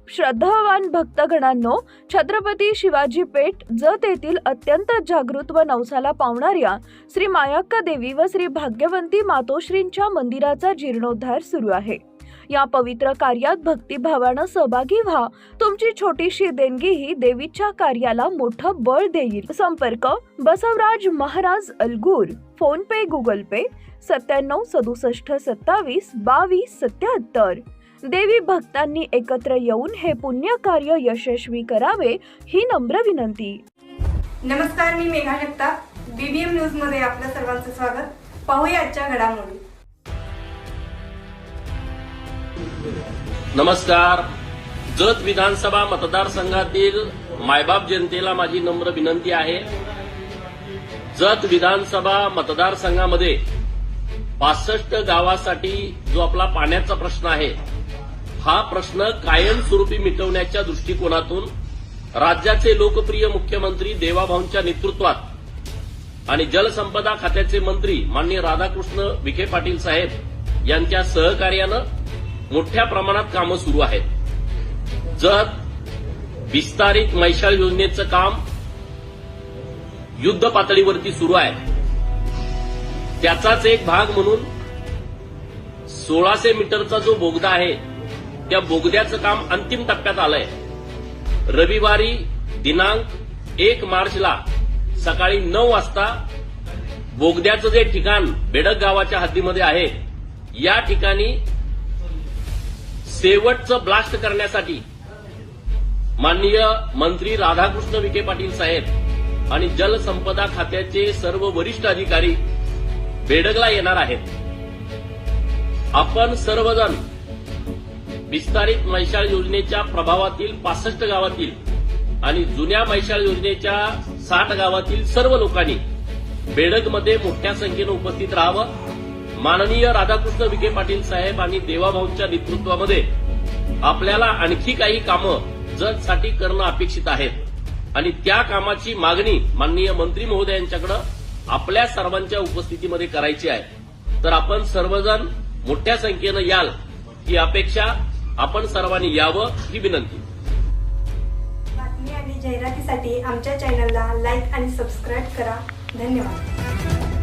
श्रद्धावान भक्तगणांनो, छत्रपती शिवाजी पेठ जत येथील अत्यंत जागृत व नवसाला पावणाऱ्या श्री मायाक्का देवी व श्री भाग्यवंती मातोश्रींच्या मंदिराचा जीर्णोद्धार सुरू आहे। या पवित्र कार्यात भक्तिभावानं सहभागी व्हा। तुमची छोटीशी देणगी ही देवीच्या कार्याला मोठं बळ देईल। संपर्क बसवराज महाराज अलगूर, फोन पे, गुगल पे 97 67 27 22 77। देवी भक्तांनी एकत्र येऊन हे पुण्य कार्य यशस्वी करावे ही नम्र विनंती। नमस्कार, मी मेघा जगताप, बीबीएम न्यूज मध्ये आपल्या सर्वांचं स्वागत। पाहूया आजच्या घडामोडी। नमस्कार। जत विधानसभा मतदारसंघातील मायबाप जनतेला माझी नम्र विनंती आहे। जत विधानसभा मतदारसंघामध्ये 65 गावासाठी जो आपला पाण्याचा प्रश्न आहे, हा प्रश्न कायमस्वरूपी मिटवण्याच्या दृष्टिकोनातून राज्याचे लोकप्रिय मुख्यमंत्री देवाभाऊंच्या नेतृत्वात आणि जलसंपदा खात्याचे मंत्री माननीय राधाकृष्ण विखे पाटील साहेब यांच्या सहकार्यानं मोठ्या प्रमाणात कामं सुरू आहेत। जत विस्तारित मैशाळ योजनेचं काम युद्ध पातळीवरती सुरू आहे। त्याचाच एक भाग म्हणून 1600 मीटरचा जो बोगदा आहे, त्या बोगद्याचं काम अंतिम टप्प्यात आलंय। रविवारी दिनांक 1 मार्चला सकाळी 9 वाजता बोगद्याचं जे ठिकाण बेडक गावाच्या हद्दीमध्ये आहे, या ठिकाणी शेवटचं ब्लास्ट करण्यासाठी माननीय मंत्री राधाकृष्ण विखे पाटील साहेब आणि जलसंपदा खात्याचे सर्व वरिष्ठ अधिकारी बेडगला येणार आहेत। आपण सर्वजण विस्तारित मैशाळ योजनेच्या प्रभावातील 65 गावातील आणि जुन्या मैशाळ योजनेच्या 60 गावातील सर्व लोकांनी बेडगमध्ये मोठ्या संख्येनं उपस्थित राहावं। माननीय राधाकृष्ण विखे पाटील साहेब आणि देवाभाऊंच्या नेतृत्वामध्ये आपल्याला आणखी काही कामं जतसाठी करणं अपेक्षित आहेत आणि त्या कामाची मागणी माननीय मंत्री महोदयांच्याकडे आपल्या सर्वांच्या उपस्थितीमध्ये करायची आहे। तर आपण सर्वजण मोठ्या संख्येनं याल ही अपेक्षा, आपण सर्वांनी यावं ही विनंती। बातमी आणि जाहिरातीसाठी आमच्या चॅनलला लाईक आणि सबस्क्राईब करा। धन्यवाद।